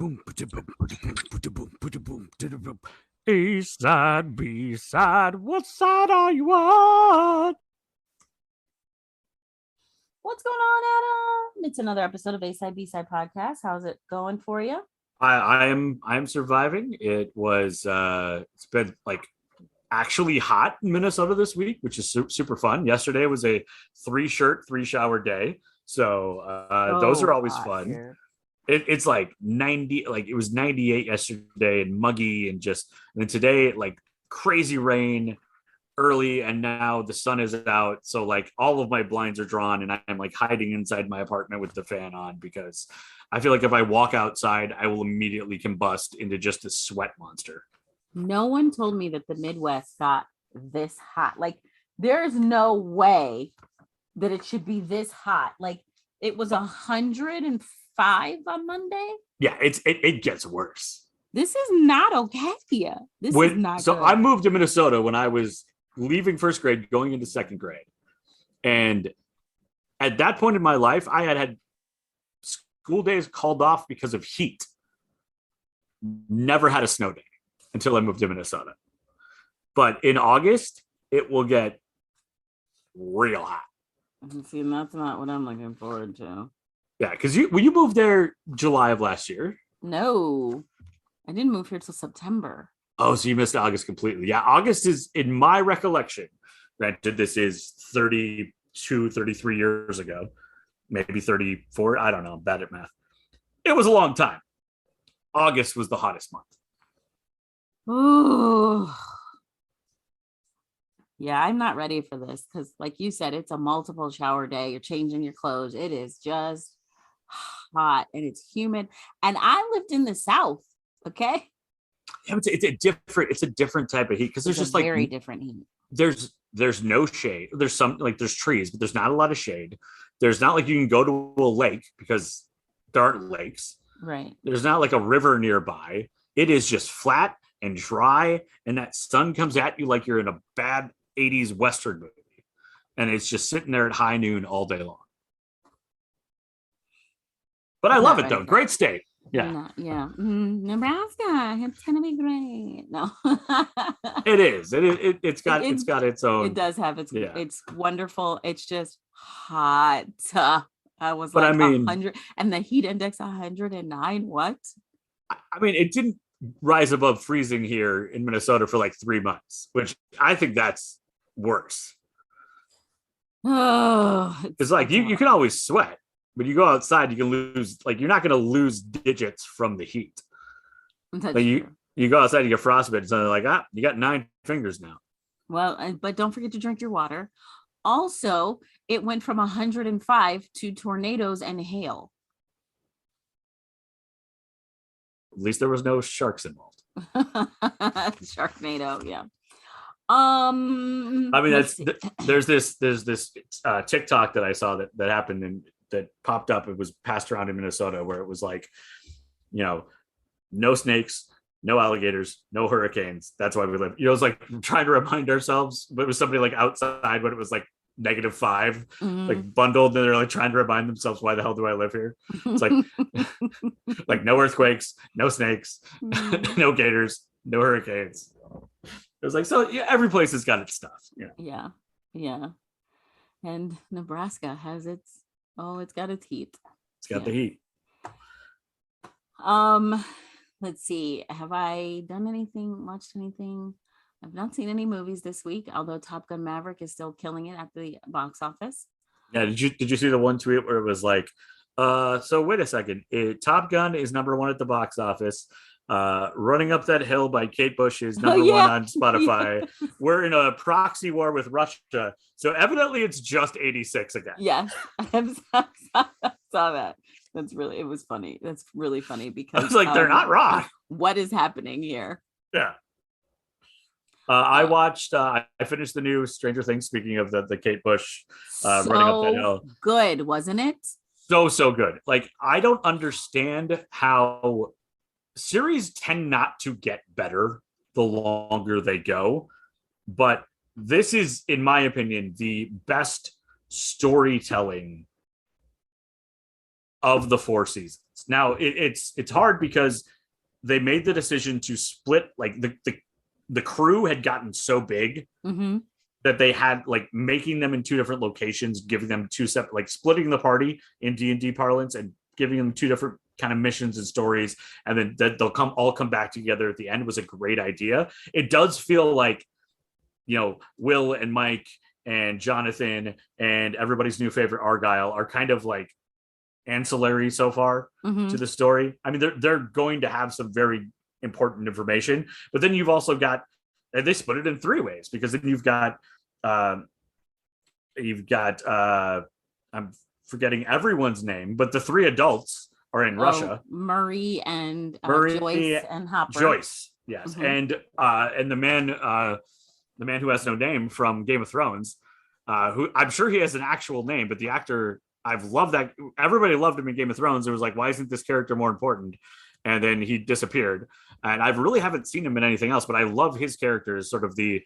A side, B side, what side are you on? What's going on, Adam? It's another episode of A Side B Side Podcast. How's it going for you? I'm surviving. It's been like actually hot in Minnesota this week, which is super fun. Yesterday was a 3-shirt, 3-shower day. So those are always fun. Here. It's like 90, like it was 98 yesterday and muggy and then today, like crazy rain early, and now the sun is out. So like all of my blinds are drawn and I'm like hiding inside my apartment with the fan on because I feel like if I walk outside, I will immediately combust into just a sweat monster. No one told me that the Midwest got this hot. Like, there's no way that it should be this hot. Like, it was 105 on Monday. Yeah, it gets worse. This is not okay. This is not so good. I moved to Minnesota when I was leaving first grade, going into second grade. And at that point in my life, I had school days called off because of heat. Never had a snow day until I moved to Minnesota. But in August, it will get real hot. See, and that's not what I'm looking forward to. Yeah, because you moved there July of last year. No, I didn't move here till September. Oh, so you missed August completely. Yeah, August is, in my recollection, granted, this is 32, 33 years ago, maybe 34. I don't know. I'm bad at math. It was a long time. August was the hottest month. Oh, yeah, I'm not ready for this because, like you said, it's a multiple shower day. You're changing your clothes. It is just hot and it's humid. And I lived in the South. Okay. Yeah, it's a different type of heat because there's just like very different heat. There's no shade. There's there's trees, but there's not a lot of shade. There's not like you can go to a lake because there aren't lakes. Right. There's not like a river nearby. It is just flat and dry, and that sun comes at you like you're in a bad 80s Western movie. And it's just sitting there at high noon all day long. But I love it though. Great state. Yeah. Nebraska. It's gonna be great. No. It is. It's got its own. It does have its it's wonderful. It's just hot. I was but like, I mean, 100 and the heat index 109. What? I mean, it didn't rise above freezing here in Minnesota for like 3 months, which I think that's worse. Oh, it's like you can always sweat, but you go outside, you can lose, like, you're not going to lose digits from the heat. Like you go outside, you get frostbite, so they're like, you got 9 fingers now. Well, but don't forget to drink your water. Also, it went from 105 to tornadoes and hail. At least there was no sharks involved. Sharknado, yeah. I mean, there's this TikTok that I saw that happened and that popped up. It was passed around in Minnesota where it was like, no snakes, no alligators, no hurricanes. That's why we live. It was like trying to remind ourselves, but it was somebody like outside when it was like -5, like bundled, and they're like trying to remind themselves, why the hell do I live here? It's like like no earthquakes, no snakes, no gators, no hurricanes. It was like, so yeah, every place has got its stuff. Yeah. And Nebraska has it's got its heat. It's got the heat. Let's see. Have I done anything, watched anything? I've not seen any movies this week, although Top Gun Maverick is still killing it at the box office. Yeah, did you see the one tweet where it was like, so wait a second, Top Gun is #1 at the box office. Running Up That Hill by Kate Bush is #1 on Spotify. Yeah. We're in a proxy war with Russia, so evidently it's just 86 again. Yeah, I saw that. It was funny. That's really funny because I was like, they're not wrong. What is happening here? Yeah. I watched. I finished the new Stranger Things. Speaking of the Kate Bush running up that hill, good, wasn't it? So good. Like, I don't understand how series tend not to get better the longer they go, but this is, in my opinion, the best storytelling of the 4 seasons. Now it's hard because they made the decision to split, like the crew had gotten so big that they had like making them in 2 different locations, giving them 2 separate, like splitting the party in D&D parlance and giving them 2 different kind of missions and stories, and then that they'll all come back together at the end was a great idea. It does feel like, Will and Mike and Jonathan and everybody's new favorite Argyle are kind of like ancillary so far to the story. I mean, they're going to have some very important information, but then you've also got, and they split it in 3 ways, because then you've got I'm forgetting everyone's name, but the 3 adults are in Russia. Murray and Murray, Joyce and Hopper. Joyce, yes, and the man who has no name from Game of Thrones, who I'm sure he has an actual name, but the actor, I've loved that. Everybody loved him in Game of Thrones. It was like, why isn't this character more important? And then he disappeared, and I really haven't seen him in anything else. But I love his character as sort of the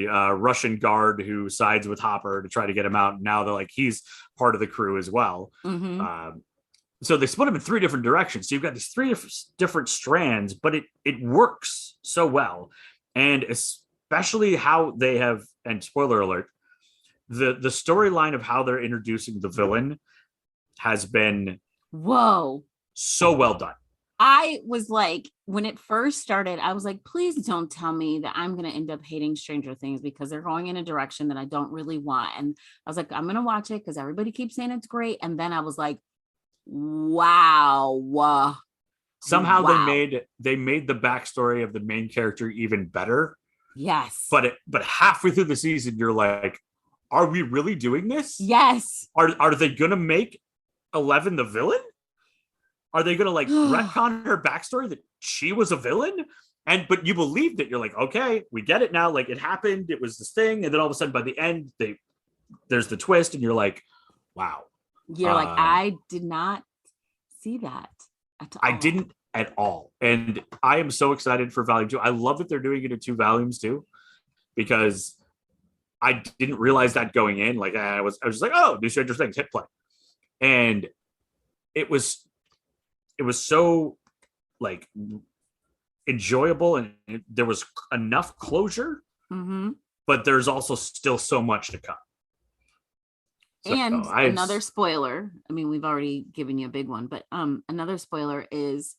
Russian guard who sides with Hopper to try to get him out. And now they're like, he's part of the crew as well. So they split him in 3 different directions. So you've got these 3 different strands, but it works so well, and especially how they have. And spoiler alert, the storyline of how they're introducing the villain has been so well done. I was like, when it first started, I was like, please don't tell me that I'm going to end up hating Stranger Things, because they're going in a direction that I don't really want. And I was like, I'm going to watch it because everybody keeps saying it's great. And then I was like, wow. Somehow they made the backstory of the main character even better. Yes. But halfway through the season, you're like, are we really doing this? Yes. Are they going to make 11 the villain? Are they going to like retcon her backstory that she was a villain? But you believed it. You're like, okay, we get it now. Like, it happened. It was this thing. And then all of a sudden by the end, there's the twist, and you're like, wow. You're like, I did not see that at all. I didn't at all. And I am so excited for volume 2. I love that they're doing it in 2 volumes too, because I didn't realize that going in. Like, I was just like, oh, new Stranger Things, hit play. And it was so like enjoyable, and there was enough closure, but there's also still so much to come. So, and another spoiler, I mean, we've already given you a big one, but another spoiler is,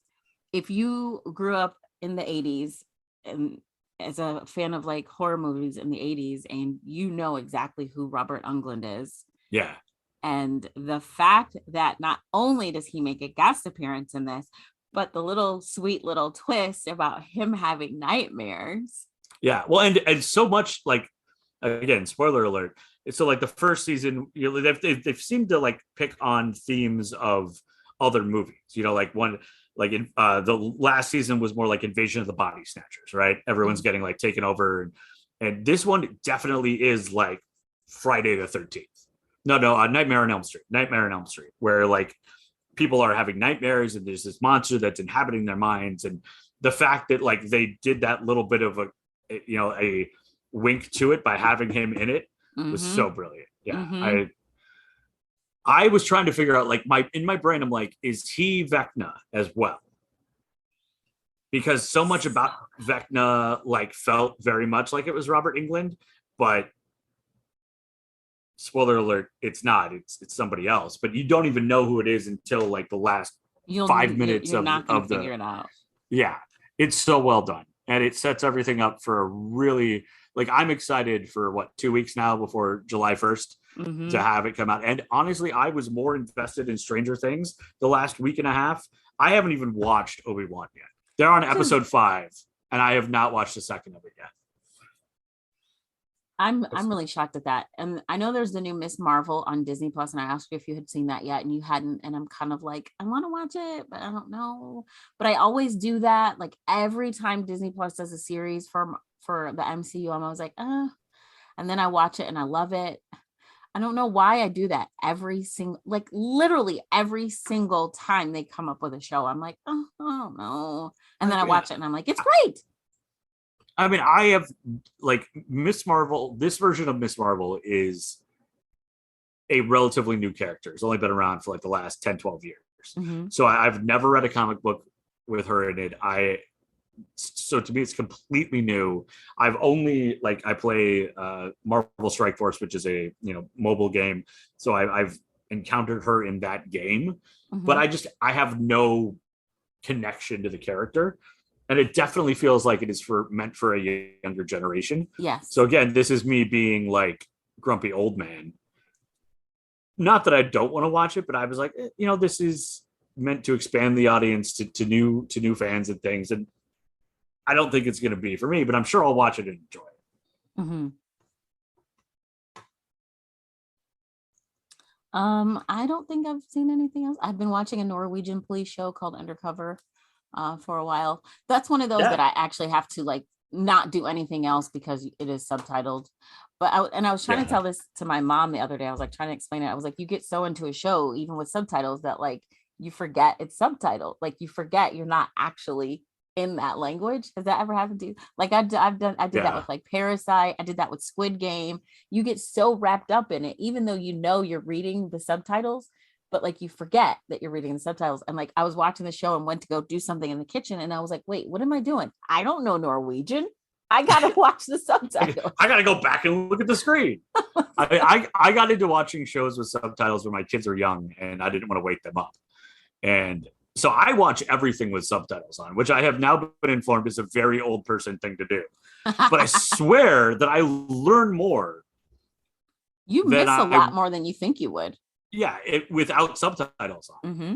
if you grew up in the 80s and as a fan of like horror movies in the 80s, and you know exactly who Robert Englund is. Yeah. And the fact that not only does he make a guest appearance in this, but the little sweet little twist about him having nightmares. Yeah. Well, and so much, like, again, spoiler alert. So like the first season, they've seemed to like pick on themes of other movies, like one, like in the last season was more like Invasion of the Body Snatchers, right? Everyone's getting like taken over. And this one definitely is like Friday the 13th. No, Nightmare on Elm Street, where like people are having nightmares and there's this monster that's inhabiting their minds. And the fact that like they did that little bit of a wink to it by having him in it was so brilliant. Yeah. I was trying to figure out, like, in my brain, I'm like, is he Vecna as well? Because so much about Vecna like felt very much like it was Robert Englund, but spoiler alert, it's not. It's somebody else. But you don't even know who it is until like the last 5 minutes you're of not gonna the figure it out. Yeah, it's so well done, and it sets everything up for a really, like, I'm excited for 2 weeks now before July 1st to have it come out. And honestly, I was more invested in Stranger Things the last week and a half. I haven't even watched Obi-Wan yet. They're on episode 5, and I have not watched a second of it yet. I'm really shocked at that. And I know there's the new Miss Marvel on Disney Plus, and I asked you if you had seen that yet, and you hadn't. And I'm kind of like, I want to watch it, but I don't know. But I always do that. Like every time Disney Plus does a series for the MCU, I'm always like, and then I watch it and I love it. I don't know why I do that literally every single time they come up with a show. I'm like, oh, I don't know. And then I watch it and I'm like, it's great. I mean, I have like Miss Marvel. This version of Miss Marvel is a relatively new character. It's only been around for like the last 10, 12 years. Mm-hmm. So I've never read a comic book with her in it. So to me it's completely new. I've only I play Marvel Strike Force, which is a mobile game. So I've encountered her in that game, but Mm-hmm. I have no connection to the character, and it definitely feels like it is meant for a younger generation. Yes. So again, this is me being like grumpy old man. Not that I don't want to watch it, but I was like, this is meant to expand the audience to new fans and things, and I don't think it's going to be for me, but I'm sure I'll watch it and enjoy it. Mm-hmm. I don't think I've seen anything else. I've been watching a Norwegian police show called Undercover for a while. That's one of those that I actually have to like not do anything else because it is subtitled. But I was trying to tell this to my mom the other day. I was like trying to explain it. I was like, you get so into a show, even with subtitles, that like you forget it's subtitled. Like you forget you're not actually in that language. Has that ever happened to you? Like I did that with like Parasite. I did that with Squid Game. You get so wrapped up in it, even though you're reading the subtitles, but like you forget that you're reading the subtitles. And like I was watching the show and went to go do something in the kitchen, and I was like, wait, what am I doing? I don't know Norwegian. I gotta watch the subtitles. I gotta go back and look at the screen. I got into watching shows with subtitles when my kids were young, and I didn't want to wake them up. And so I watch everything with subtitles on, which I have now been informed is a very old person thing to do. But I swear that I learn more. You miss a lot more than you think you would. Yeah, without subtitles on. Mm-hmm.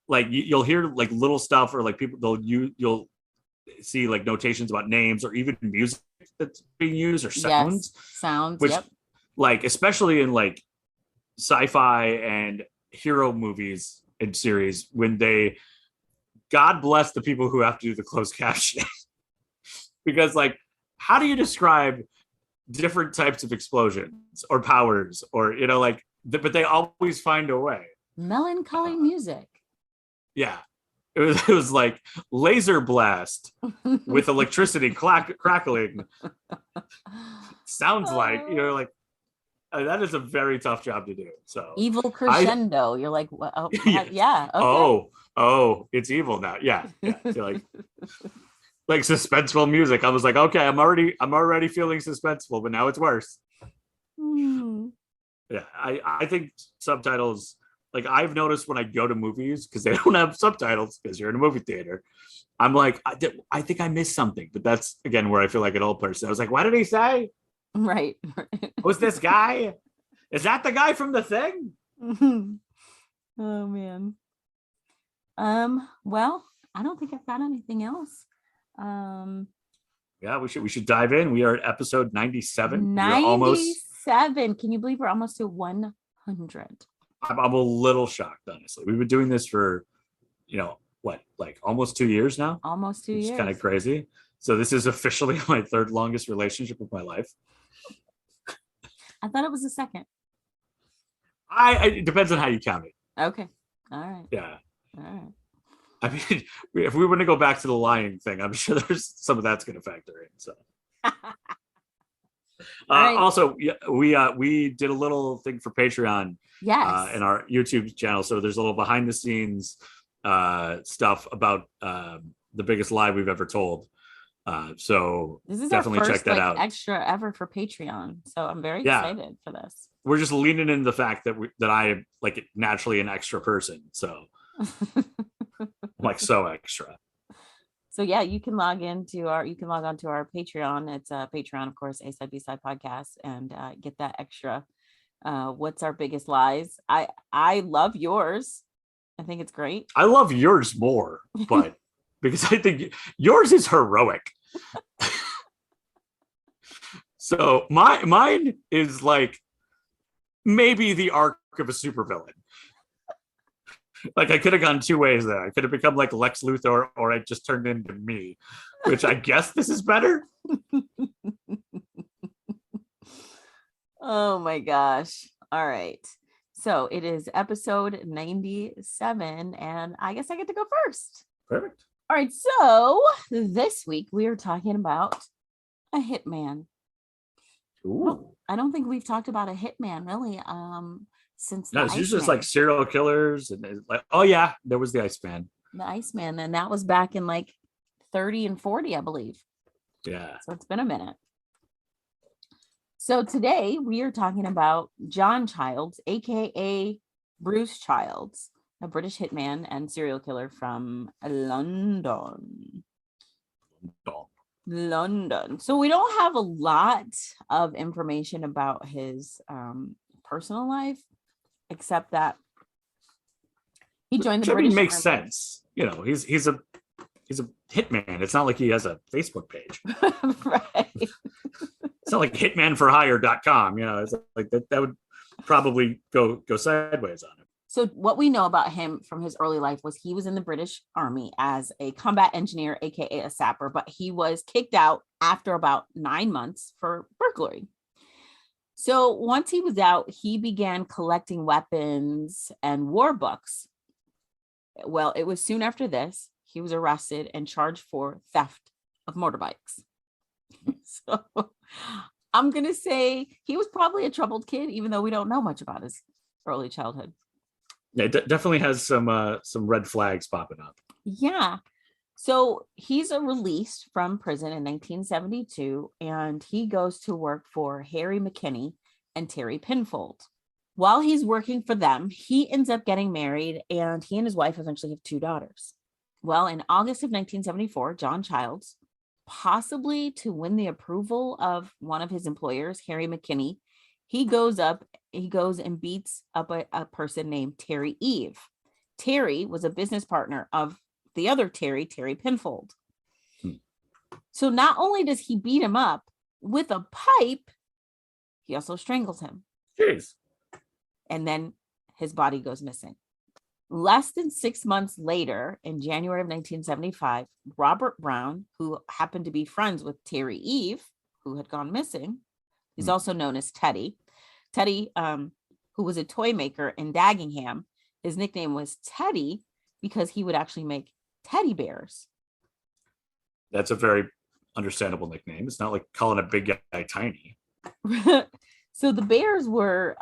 Like you'll hear like little stuff, or like people you'll see like notations about names or even music that's being used, or sounds. Yes, sounds. Which, like especially in like sci-fi and hero movies and series, when God bless the people who have to do the closed captioning. Because like, how do you describe different types of explosions or powers, or but they always find a way. Melancholy music. Yeah, it was like laser blast with electricity crackling. Sounds like like that is a very tough job to do. So evil crescendo. You're like, well, oh, yeah. Okay. Oh, it's evil now. Yeah. You're like suspenseful music. I was like, okay, I'm already feeling suspenseful, but now it's worse. Yeah, I think subtitles, like I've noticed when I go to movies, because they don't have subtitles because you're in a movie theater, I'm like, I think I missed something. But that's again where I feel like an old person. I was like, what did he say? Right. Who's this guy? Is that the guy from The Thing? Oh man. Well, I don't think I've got anything else. Yeah, we should dive in. We are at episode 97. 97. Can you believe we're almost to 100? I'm a little shocked, honestly. We've been doing this for, like almost 2 years now. Almost 2 years. It's kind of crazy. So this is officially my third longest relationship of my life. I thought it was the second. It depends on how you count it. Okay. All right. Yeah. All right. I mean, if we want to go back to the lying thing, I'm sure there's some of that's going to factor in. So, right. Also, we did a little thing for Patreon, yes, in our YouTube channel. So there's a little behind the scenes stuff about the biggest lie we've ever told. So this is definitely our first, check that out. Extra ever for Patreon. So I'm very excited for this. We're just leaning into the fact that I am like naturally an extra person. So. I'm like so extra. So yeah, you can log on to our Patreon. It's Patreon, of course, A Side B Side Podcast, and get that extra. What's our biggest lies? I love yours. I think it's great. I love yours more, but because I think yours is heroic. So mine is like maybe the arc of a supervillain. Like I could have gone two ways there. I could have become like Lex Luthor, or I just turned into me, which I guess this is better. Oh my gosh. All right. So it is episode 97, and I guess I get to go first. Perfect. All right. So this week we are talking about a hitman. Ooh. I don't think we've talked about a hitman really. since No, the it's usually just Iceman. like serial killers and like, oh yeah, there was the Iceman. The Iceman, and that was back in like 30 and 40, I believe. Yeah. So it's been a minute. So today we are talking about John Childs, aka Bruce Childs, a British hitman and serial killer from London. London. So we don't have a lot of information about his personal life, except that he joined the Which, I mean, British makes Army. sense. You know, he's a hitman. It's not like he has a Facebook page. Right. It's not like hitmanforhire.com. You know, it's like that would probably go sideways on him. So what we know about him from his early life was he was in the British Army as a combat engineer, aka a sapper, but he was kicked out after about 9 months for burglary. So once he was out, he began collecting weapons and war books. Well, it was soon after this, he was arrested and charged for theft of motorbikes. So I'm going to say he was probably a troubled kid, even though we don't know much about his early childhood. Yeah, it definitely has some red flags popping up. Yeah. So he's released from prison in 1972, and he goes to work for Harry McKinney and Terry Pinfold. While he's working for them, he ends up getting married, and he and his wife eventually have 2 daughters. Well, in August of 1974, John Childs, possibly to win the approval of one of his employers, Harry McKinney, he goes and beats up a person named Terry Eve. Terry was a business partner of the other Terry Pinfold. So not only does he beat him up with a pipe, he also strangles him. Jeez. And then his body goes missing. Less than 6 months later, in January of 1975, Robert Brown, who happened to be friends with Terry Eve, who had gone missing, he's also known as Teddy. Teddy, who was a toy maker in Dagenham, his nickname was Teddy because he would actually make teddy bears. That's a very understandable nickname. It's not like calling a big guy tiny. So the bears were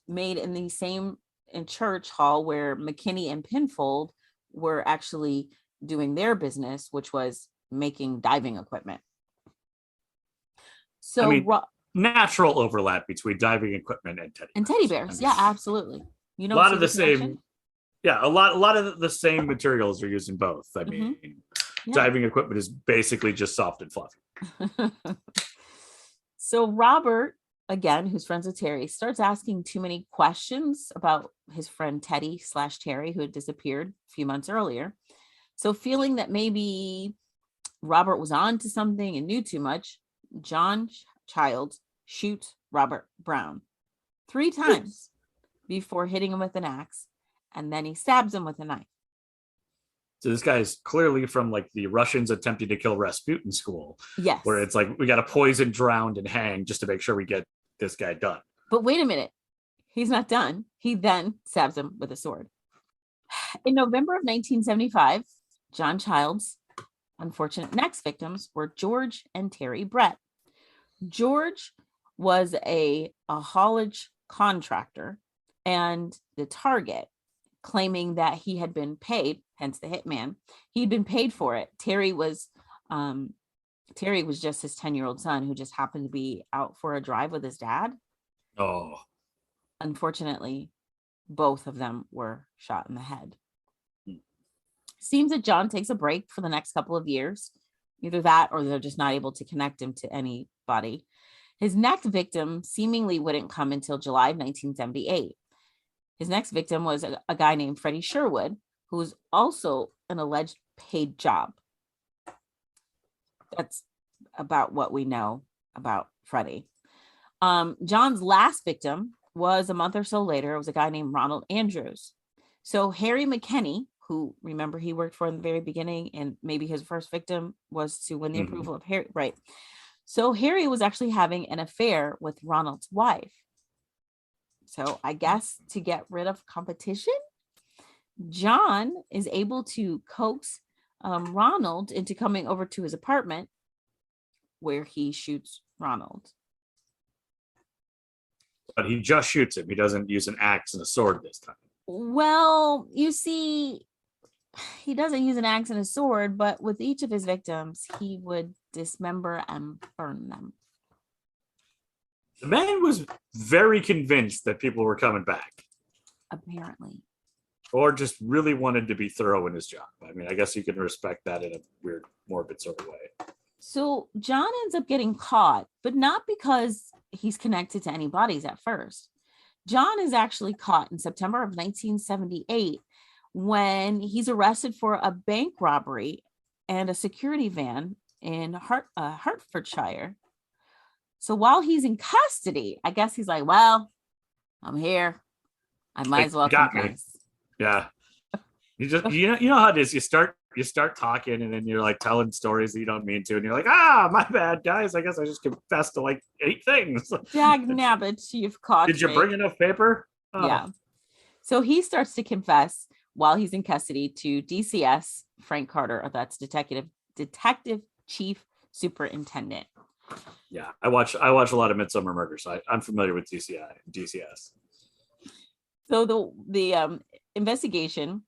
made in the same church hall where McKinney and Pinfold were actually doing their business, which was making diving equipment. So I mean, natural overlap between diving equipment and teddy bears. I mean, yeah, absolutely. You know, a lot of the same. Yeah, a lot of the same materials are used in both. I mean, diving equipment is basically just soft and fluffy. So Robert, again, who's friends with Terry, starts asking too many questions about his friend Teddy / Terry, who had disappeared a few months earlier. So feeling that maybe Robert was on to something and knew too much, John Childs shoots Robert Brown 3 times before hitting him with an axe, and then he stabs him with a knife. So this guy is clearly from like the Russians attempting to kill Rasputin school. Yes. Where it's like, we got to poison, drowned, and hang just to make sure we get this guy done. But wait a minute. He's not done. He then stabs him with a sword. In November of 1975, John Childs' unfortunate next victims were George and Terry Brett. George was a haulage contractor and the target, claiming that he had been paid, hence the hitman. He'd been paid for it. Terry was just his 10-year-old son who just happened to be out for a drive with his dad. Oh. Unfortunately, both of them were shot in the head. Seems that John takes a break for the next couple of years. Either that or they're just not able to connect him to anybody. His next victim seemingly wouldn't come until July of 1978. His next victim was a guy named Freddie Sherwood, who was also an alleged paid job. That's about what we know about Freddie. John's last victim was a month or so later. It was a guy named Ronald Andrews. So Harry McKinney, who, remember, he worked for in the very beginning, and maybe his first victim was to win the approval of Harry, right? So Harry was actually having an affair with Ronald's wife. So I guess to get rid of competition, John is able to coax Ronald into coming over to his apartment, where he shoots Ronald. but he just shoots him. He doesn't use an axe and a sword this time. Well, you see, he doesn't use an axe and a sword, but with each of his victims, he would dismember and burn them. The man was very convinced that people were coming back. Apparently. Or just really wanted to be thorough in his job. I mean, I guess you can respect that in a weird, morbid sort of way. So John ends up getting caught, but not because he's connected to any bodies at first. John is actually caught in September of 1978 when he's arrested for a bank robbery and a security van in Hertfordshire. So while he's in custody, I guess he's like, well, I'm here. I might as well confess. Yeah. You know how it is. You start talking and then you're like telling stories that you don't mean to, and you're like, my bad, guys. I guess I just confessed to like 8 things. Dag nabbit, you've caught Did you bring enough paper? Oh. Yeah. So he starts to confess while he's in custody to DCS Frank Carter, or that's Detective Chief Superintendent. Yeah, I watch a lot of Midsummer Murders, so I'm familiar with DCS. So the investigation,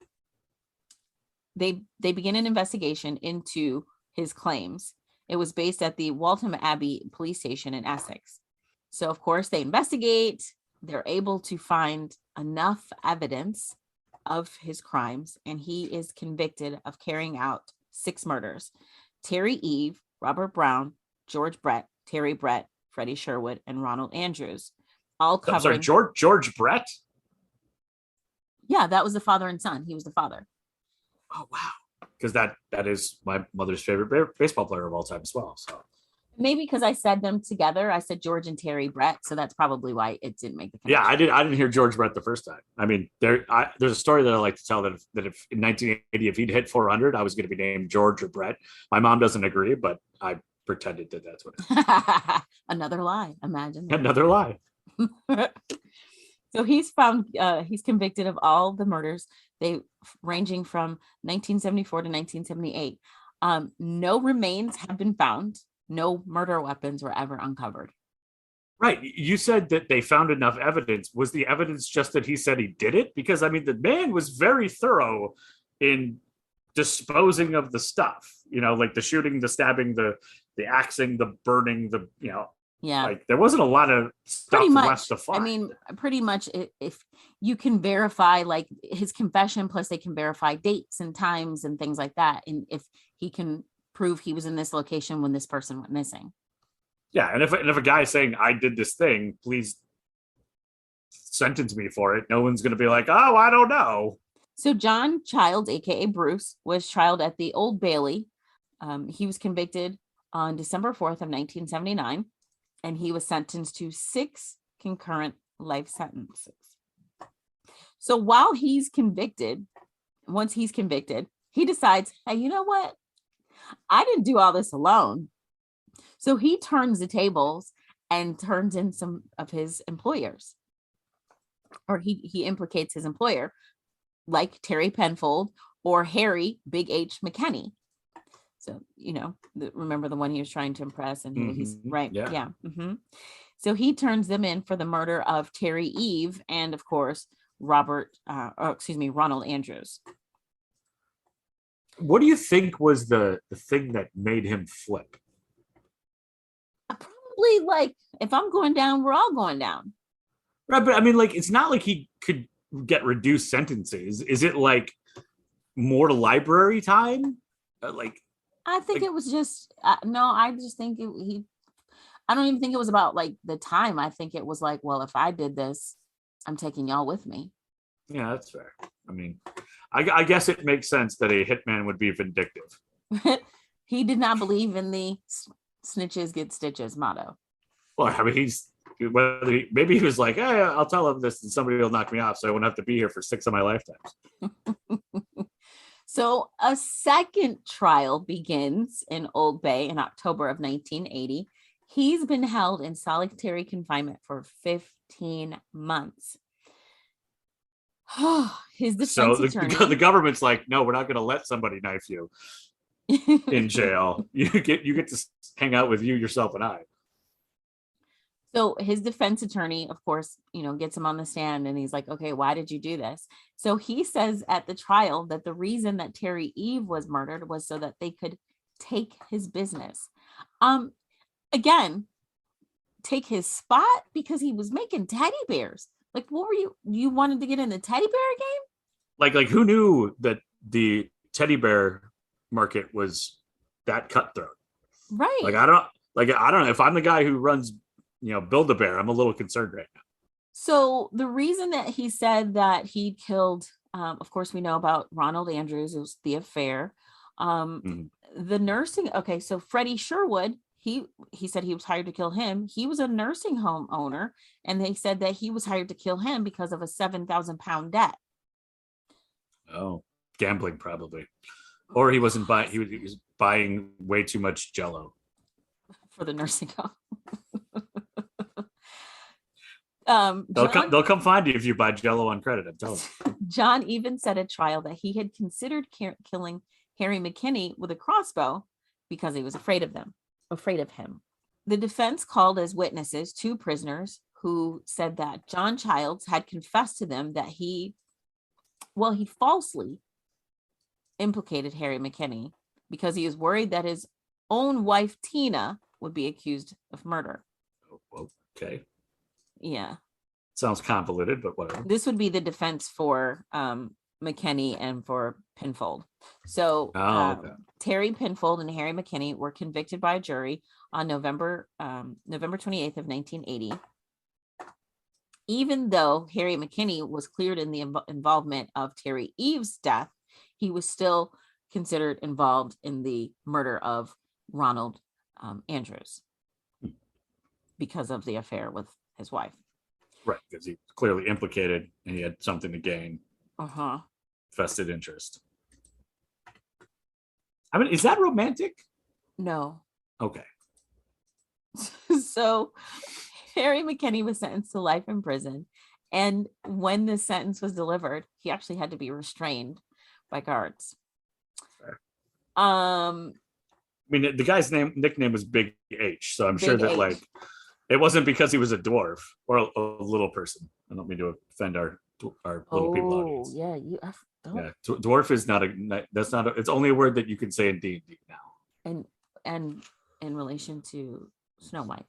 they begin an investigation into his claims. It was based at the Waltham Abbey police station in Essex. So of course they investigate. They're able to find enough evidence of his crimes, and he is convicted of carrying out 6 murders: Terry Eve, Robert Brown, George Brett, Terry Brett, Freddie Sherwood, and Ronald Andrews. All covering. I'm sorry, George Brett? Yeah, that was the father and son. He was the father. Oh, wow. Because that is my mother's favorite baseball player of all time as well. So maybe because I said them together. I said George and Terry Brett, so that's probably why it didn't make the connection. Yeah, I didn't hear George Brett the first time. I mean, there's a story that I like to tell that if in 1980, if he'd hit 400, I was going to be named George or Brett. My mom doesn't agree, but I pretended that that's what it was. Another lie. Imagine that. Another lie. So he's convicted of all the murders, they ranging from 1974 to 1978. No remains have been found. No murder weapons were ever uncovered. Right. You said that they found enough evidence. Was the evidence just that he said he did it? Because, I mean, the man was very thorough in disposing of the stuff, like the shooting, the stabbing, the axing, the burning, yeah, like there wasn't a lot of stuff left to find. I mean, pretty much if you can verify like his confession, plus they can verify dates and times and things like that. And if he can prove he was in this location when this person went missing. Yeah. And if a guy's saying, I did this thing, please sentence me for it, no one's going to be like, oh, I don't know. So John Childs, aka Bruce, was tried at the Old Bailey. He was convicted on December 4th of 1979, and he was sentenced to 6 concurrent life sentences. So while he's convicted, once he's convicted, he decides, hey, you know what? I didn't do all this alone. So he turns the tables and turns in some of his employers, or he implicates his employer, like Terry Penfold or Harry Big H McKinney. So, remember the one he was trying to impress, and he's right. Yeah. Mm-hmm. So he turns them in for the murder of Terry Eve and, of course, Ronald Andrews. What do you think was the thing that made him flip? Probably like, if I'm going down, we're all going down. Right, but I mean, like, it's not like he could get reduced sentences. Is it like more library time? I think it was just no. I just think I don't even think it was about like the time. I think it was like, well, if I did this, I'm taking y'all with me. Yeah, that's fair. I mean, I guess it makes sense that a hitman would be vindictive. He did not believe in the snitches get stitches motto. Well, I mean, maybe he was like, hey, I'll tell him this and somebody will knock me off so I won't have to be here for 6 of my lifetimes. So a second trial begins in Old Bay in October of 1980. He's been held in solitary confinement for 15 months. His defense attorney. The government's like, no, we're not going to let somebody knife you in jail. You get to hang out with you, yourself, and I. So his defense attorney, of course, gets him on the stand and he's like, okay, why did you do this? So he says at the trial that the reason that Terry Eve was murdered was so that they could take his business. Again, take his spot because he was making teddy bears. Like, what were you wanted to get in the teddy bear game? Like who knew that the teddy bear market was that cutthroat? Right. I don't know if I'm the guy who runs, Build-A-Bear, I'm a little concerned right now. So the reason that he said that he killed, of course, we know about Ronald Andrews, it was the affair. The nursing. Okay, so Freddie Sherwood, he said he was hired to kill him. He was a nursing home owner, and they said that he was hired to kill him because of a 7,000 pound debt. Oh, gambling probably, or he wasn't buying. He was buying way too much Jell-O for the nursing home. They'll come find you if you buy Jell-O on credit. I'm telling you. John even said at trial that he had considered killing Harry McKinney with a crossbow because he was afraid of him. The defense called as witnesses 2 prisoners who said that John Childs had confessed to them that he falsely implicated Harry McKinney because he was worried that his own wife, Tina, would be accused of murder. Okay. Yeah. Sounds convoluted, but whatever. This would be the defense for McKinney and for Penfold. So okay. Terry Penfold and Harry McKinney were convicted by a jury on November 28th of 1980. Even though Harry McKinney was cleared in the involvement of Terry Eve's death, he was still considered involved in the murder of Ronald Andrews because of the affair with his wife. Right, because he was clearly implicated and he had something to gain. Vested interest. I mean, is that romantic? No. Okay. So Harry McKinney was sentenced to life in prison. And when the sentence was delivered, he actually had to be restrained by guards. Fair. I mean, the guy's nickname was Big H, so I'm sure that H. It wasn't because he was a dwarf or a little person. I don't mean to offend our little people audience. Yeah, dwarf is not it's only a word that you can say in D&D now. And in relation to Snow White.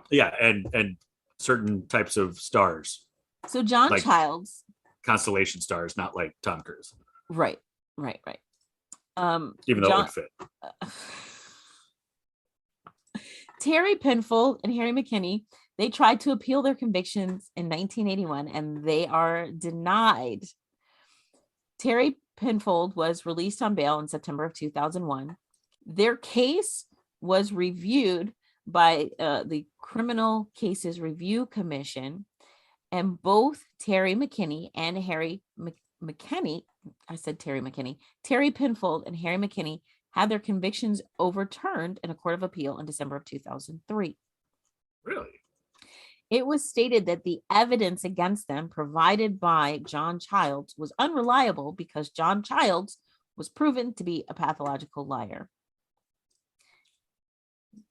Yeah, and certain types of stars. So John Childs, constellation stars, not like Tom Cruise. Right. Even though it would fit. Terry Penfold and Harry McKinney, they tried to appeal their convictions in 1981 and they are denied. Terry Penfold was released on bail in September of 2001. Their case was reviewed by the Criminal Cases Review Commission, and both Terry McKinney and Harry McKinney, Terry Penfold and Harry McKinney had their convictions overturned in a court of appeal in December of 2003. Really? It was stated that the evidence against them provided by John Childs was unreliable because John Childs was proven to be a pathological liar.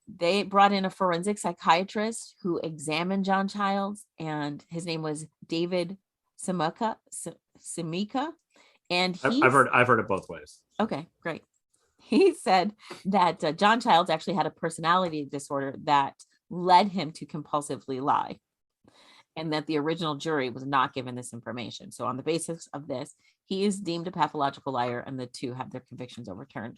They brought in a forensic psychiatrist who examined John Childs, and his name was David Simika. And I've heard it both ways. Okay, great. He said that John Childs actually had a personality disorder that led him to compulsively lie, and that the original jury was not given this information. So on the basis of this, he is deemed a pathological liar, and the 2 have their convictions overturned.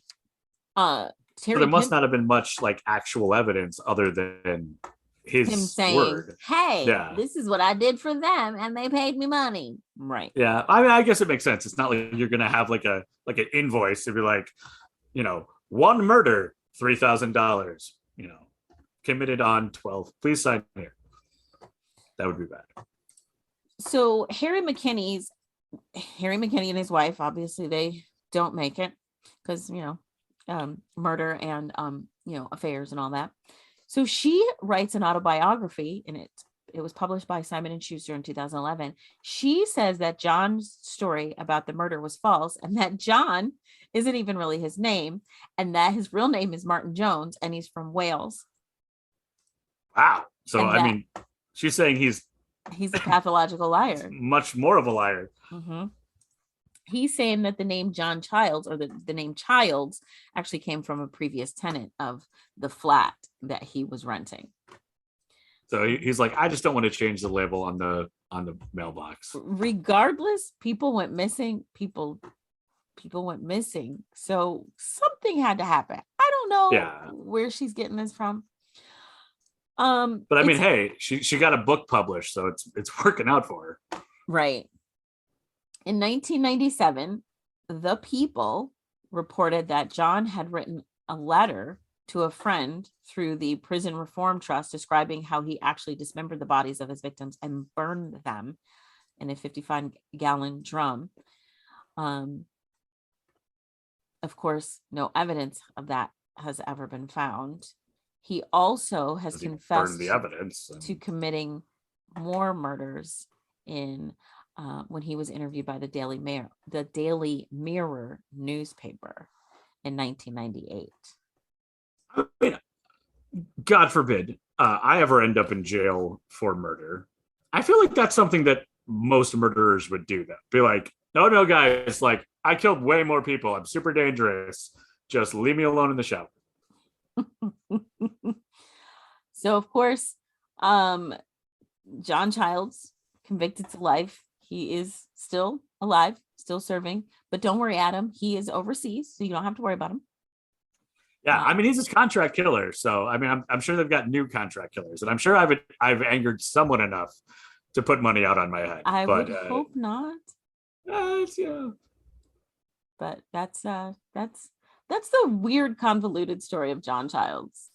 So there must not have been much actual evidence other than him saying, word. Hey, this is what I did for them and they paid me money. Right. Yeah. I mean, I guess it makes sense. It's not like you're going to have an invoice to be like, one murder, $3,000, committed on 12. Please sign here. That would be bad. So Harry McKinney and his wife, obviously they don't make it because, murder and, affairs and all that. So she writes an autobiography, and it was published by Simon & Schuster in 2011. She says that John's story about the murder was false, and that John isn't even really his name, and that his real name is Martin Jones, and he's from Wales. Wow. So, And I mean, she's saying he's a pathological liar. much more of a liar. Mm-hmm. He's saying that the name John Childs, or the name Childs, actually came from a previous tenant of the flat that he was renting. So he's like, I just don't want to change the label on the mailbox. Regardless, people went missing. People went missing. So something had to happen. I don't know where she's getting this from. But I mean, hey, she got a book published, so it's working out for her. Right. In 1997, The People reported that John had written a letter to a friend through the Prison Reform Trust describing how he actually dismembered the bodies of his victims and burned them in a 55-gallon drum. Of course, no evidence of that has ever been found. He also has confessed the evidence to committing more murders when he was interviewed by the Daily Mirror newspaper in 1998. I mean, God forbid I ever end up in jail for murder. I feel like that's something that most murderers would do. That be like, no, guys, like I killed way more people. I'm super dangerous. Just leave me alone in the shower. So, of course, John Childs, convicted to life. He is still alive, still serving. But don't worry, Adam. He is overseas, so you don't have to worry about him. Yeah, I mean, he's a contract killer. So, I mean, I'm sure they've got new contract killers. And I'm sure I've angered someone enough to put money out on my head. I would hope not. Yeah. But that's the weird, convoluted story of John Childs,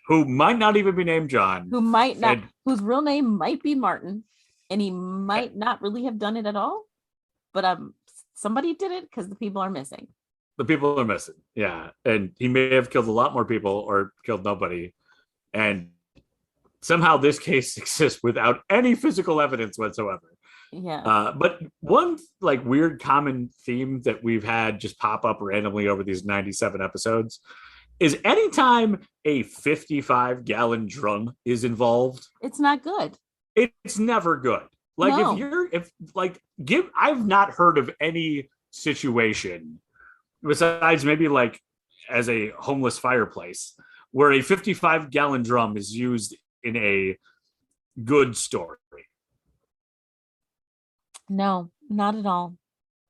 who might not even be named John, whose real name might be Martin, and he might not really have done it at all. But somebody did it because the people are missing. The people are missing, yeah, and he may have killed a lot more people or killed nobody, and somehow this case exists without any physical evidence whatsoever. Yeah. But one like weird common theme that we've had just pop up randomly over these 97 episodes is anytime a 55-gallon drum is involved, it's not good. It's never good. Like no. I've not heard of any situation besides maybe like as a homeless fireplace where a 55-gallon drum is used in a good story. No, not at all.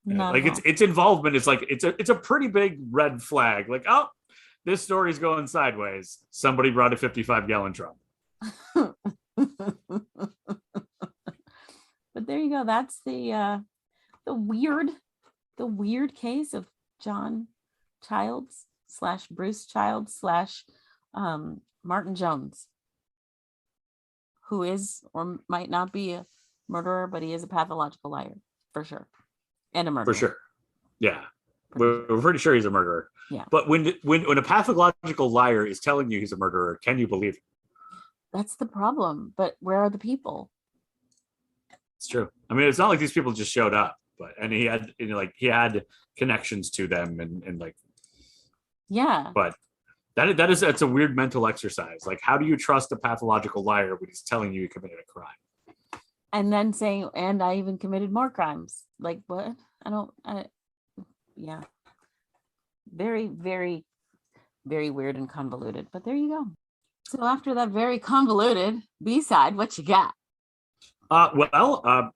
Not like its involvement is like it's a pretty big red flag. Like, oh, this story's going sideways. Somebody brought a 55-gallon drum. But there you go. That's the weird case of John Childs / Bruce Childs / Martin Jones, who is or might not be a murderer, but he is a pathological liar for sure, and a murderer for sure. Yeah, we're pretty sure he's a murderer. Yeah, but when a pathological liar is telling you he's a murderer, can you believe it? That's the problem. But where are the people? It's true. I mean, it's not like these people just showed up, and he had connections to them and like, yeah. But that's a weird mental exercise. Like, how do you trust a pathological liar when he's telling you he committed a crime? And then saying, and I even committed more crimes. Like, what? Yeah. Very, very, very weird and convoluted. But there you go. So after that very convoluted B-side, what you got?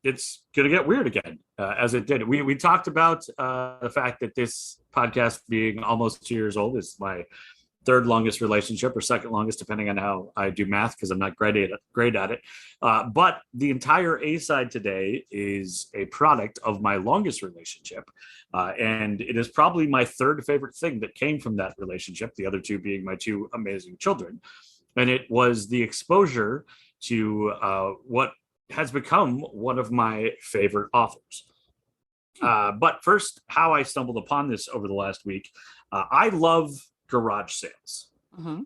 It's going to get weird again, as it did. We talked about the fact that this podcast being almost 2 years old is my third longest relationship or second longest, depending on how I do math, because I'm not great at it. But the entire A-side today is a product of my longest relationship. And it is probably my third favorite thing that came from that relationship, the other two being my two amazing children. And it was the exposure to what has become one of my favorite authors. But first, how I stumbled upon this over the last week. I love garage sales. Mm-hmm.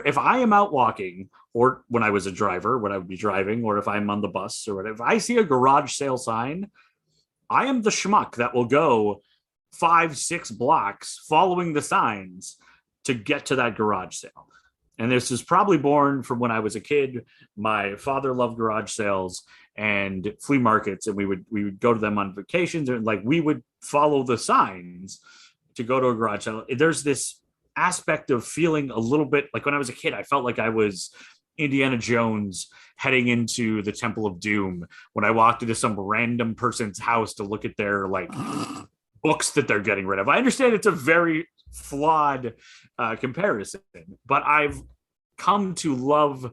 If I am out walking, or when I was a driver, when I would be driving, or if I'm on the bus or whatever, if I see a garage sale sign, I am the schmuck that will go 5-6 blocks following the signs to get to that garage sale. And this is probably born from when I was a kid. My father loved garage sales and flea markets, and we would go to them on vacations, and like we would follow the signs to go to a garage sale. There's this aspect of feeling a little bit like when I was a kid, I felt like I was Indiana Jones heading into the Temple of Doom when I walked into some random person's house to look at their like books that they're getting rid of. I understand it's a very flawed comparison, but I've come to love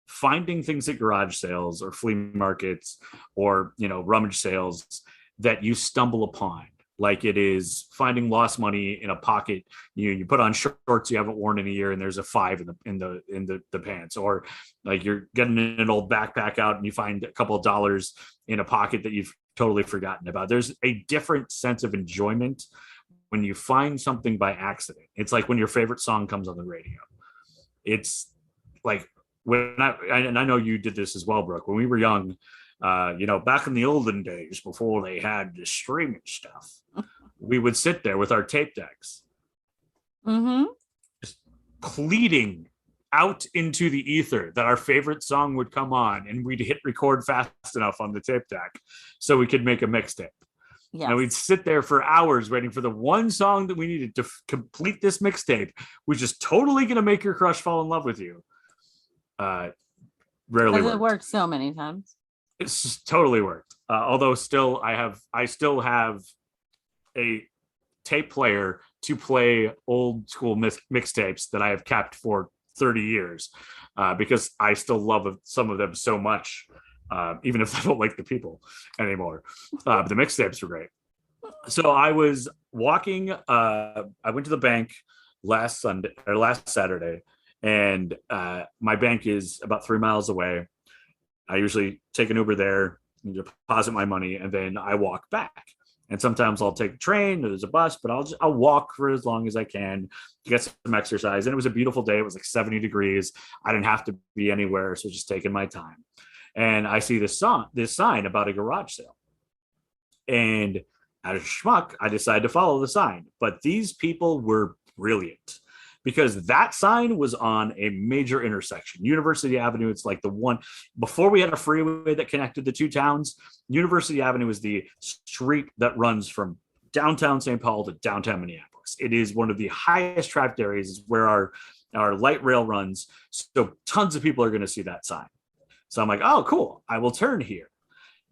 finding things at garage sales or flea markets or rummage sales that you stumble upon, like it is finding lost money in a pocket. You put on shorts you haven't worn in a year and there's a 5 in the pants, or like you're getting an old backpack out and you find a couple of dollars in a pocket that you've totally forgotten about. There's a different sense of enjoyment when you find something by accident. It's like when your favorite song comes on the radio. It's like when I know you did this as well, Brooke, when we were young, back in the olden days before they had the streaming stuff, we would sit there with our tape decks, just pleading out into the ether that our favorite song would come on, and we'd hit record fast enough on the tape deck so we could make a mixtape. Yes. And we'd sit there for hours waiting for the one song that we needed to complete this mixtape, which is totally going to make your crush fall in love with you. Rarely worked. It worked so many times. It's just totally worked. Although still, I still have a tape player to play old school mixtapes that I have kept for 30 years because I still love some of them so much. Even if I don't like the people anymore. But the mixtapes were great. So I was walking, I went to the bank last Saturday, and my bank is about 3 miles away. I usually take an Uber there, deposit my money, and then I walk back. And sometimes I'll take a train or there's a bus, but I'll walk for as long as I can to get some exercise. And it was a beautiful day. It was like 70 degrees. I didn't have to be anywhere, so just taking my time. And I see this sign about a garage sale. And as a schmuck, I decided to follow the sign. But these people were brilliant because that sign was on a major intersection. University Avenue, it's like the one, before we had a freeway that connected the two towns, University Avenue is the street that runs from downtown St. Paul to downtown Minneapolis. It is one of the highest trafficked areas where our light rail runs. So tons of people are going to see that sign. So I'm like, oh, cool. I will turn here.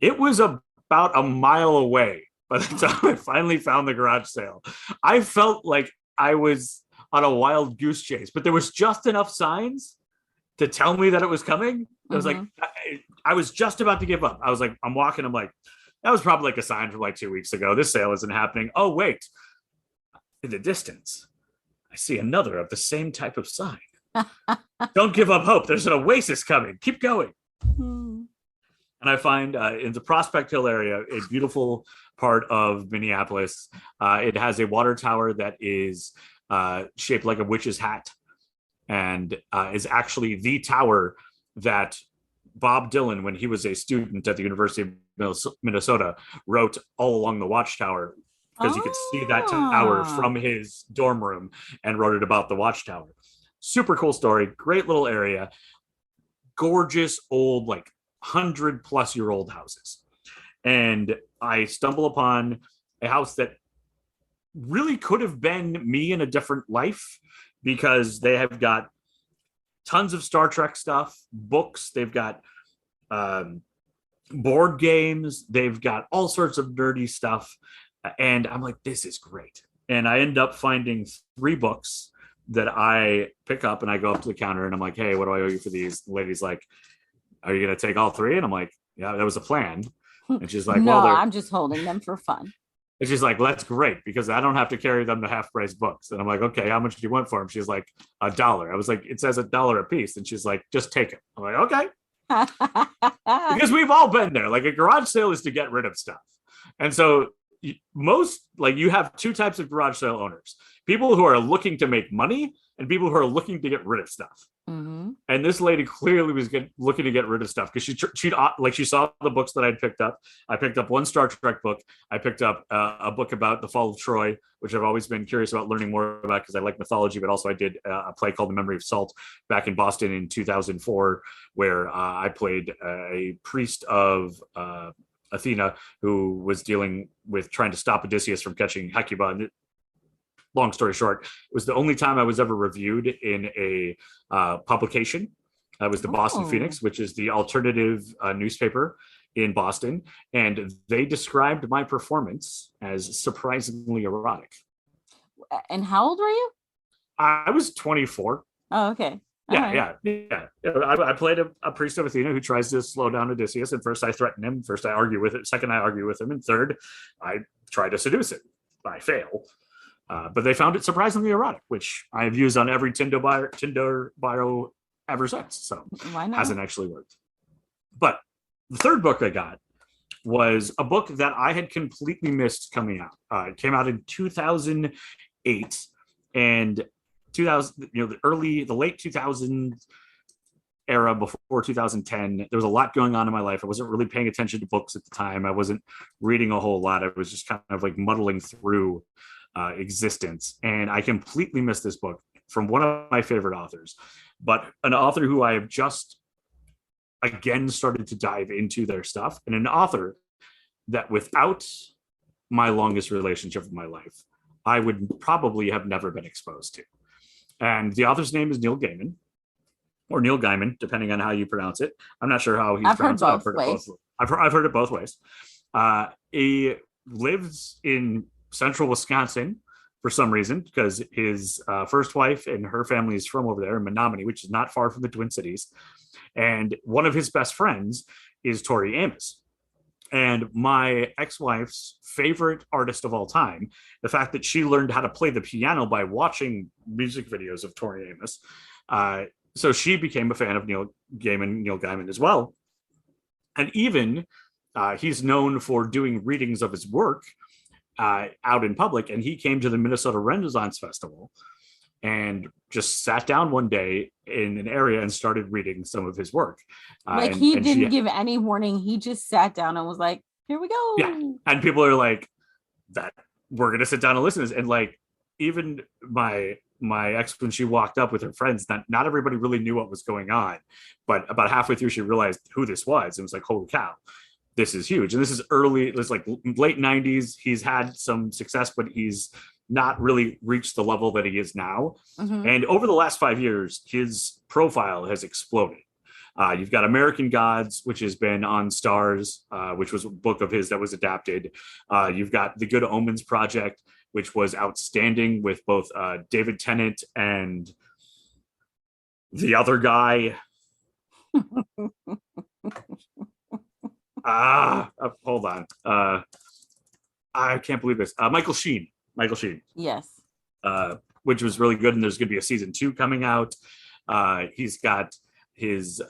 It was about a mile away by the time I finally found the garage sale. I felt like I was on a wild goose chase, but there was just enough signs to tell me that it was coming. I was like, I was just about to give up. I was like, I'm walking. I'm like, that was probably like a sign from like 2 weeks ago. This sale isn't happening. Oh, wait. In the distance, I see another of the same type of sign. Don't give up hope. There's an oasis coming. Keep going. And I find in the Prospect Hill area, a beautiful part of Minneapolis. It has a water tower that is shaped like a witch's hat and is actually the tower that Bob Dylan, when he was a student at the University of Minnesota, wrote all along the watchtower because he could see that tower from his dorm room and wrote it about the watchtower. Super cool story. Great little area. Gorgeous old, like 100-plus-year-old houses. And I stumble upon a house that really could have been me in a different life because they have got tons of Star Trek stuff, books. They've got board games. They've got all sorts of nerdy stuff. And I'm like, this is great. And I end up finding 3 books that I pick up, and I go up to the counter and I'm like, hey, what do I owe you for these? The lady's like, are you going to take all 3? And I'm like, yeah, that was a plan. And she's like, no, well, I'm just holding them for fun. And she's like, that's great because I don't have to carry them to half price books. And I'm like, okay, how much do you want for them? She's like, $1. I was like, it says $1 a piece. And she's like, just take it. I'm like, okay. Because we've all been there. Like a garage sale is to get rid of stuff. And so most, like, you have 2 types of garage sale owners. people who are looking to make money and people who are looking to get rid of stuff. Mm-hmm. And this lady clearly was looking to get rid of stuff because she saw the books that I'd picked up. I picked up one Star Trek book. I picked up a book about the fall of Troy, which I've always been curious about learning more about because I like mythology. But also, I did a play called The Memory of Salt back in Boston in 2004, where I played a priest of Athena who was dealing with trying to stop Odysseus from catching Hecuba. And long story short, it was the only time I was ever reviewed in a publication. That was the Boston Phoenix, which is the alternative newspaper in Boston. And they described my performance as surprisingly erotic. And how old were you? I was 24. Oh, okay. Yeah. I played a priest of Athena who tries to slow down Odysseus. And first I threaten him. First I argue with it. Second I argue with him. And third, I try to seduce him. I fail. But they found it surprisingly erotic, which I have used on every Tinder bio ever since. So it hasn't actually worked. But the third book I got was a book that I had completely missed coming out. It came out in 2008 and 2000, the late 2000s era before 2010. There was a lot going on in my life. I wasn't really paying attention to books at the time. I wasn't reading a whole lot. I was just kind of like muddling through existence. And I completely missed this book from one of my favorite authors, but an author who I have just again started to dive into their stuff, and an author that without my longest relationship of my life, I would probably have never been exposed to. And the author's name is Neil Gaiman, or Neil Gaiman, depending on how you pronounce it. I'm not sure how he's pronounced it. I've heard it both ways. He lives in central Wisconsin for some reason, because his first wife and her family is from over there in Menominee, which is not far from the Twin Cities. And one of his best friends is Tori Amos. And my ex-wife's favorite artist of all time, the fact that she learned how to play the piano by watching music videos of Tori Amos. So she became a fan of Neil Gaiman as well. And even he's known for doing readings of his work out in public. And he came to the Minnesota Renaissance Festival and just sat down one day in an area and started reading some of his work. He didn't give any warning. He just sat down and was like, here we go. Yeah. And people are like, that we're going to sit down and listen to this. And like, even my ex, when she walked up with her friends, not everybody really knew what was going on, but about halfway through, she realized who this was. And was like, holy cow, this is huge. And this is like late 90s. He's had some success, but he's not really reached the level that he is now. Mm-hmm. And over the last 5 years, his profile has exploded. You've got American Gods, which has been on Stars, which was a book of his that was adapted. You've got The Good Omens Project, which was outstanding with both David Tennant and the other guy. Hold on. I can't believe this. Michael Sheen. Yes. Which was really good. And there's going to be a season 2 coming out. He's got his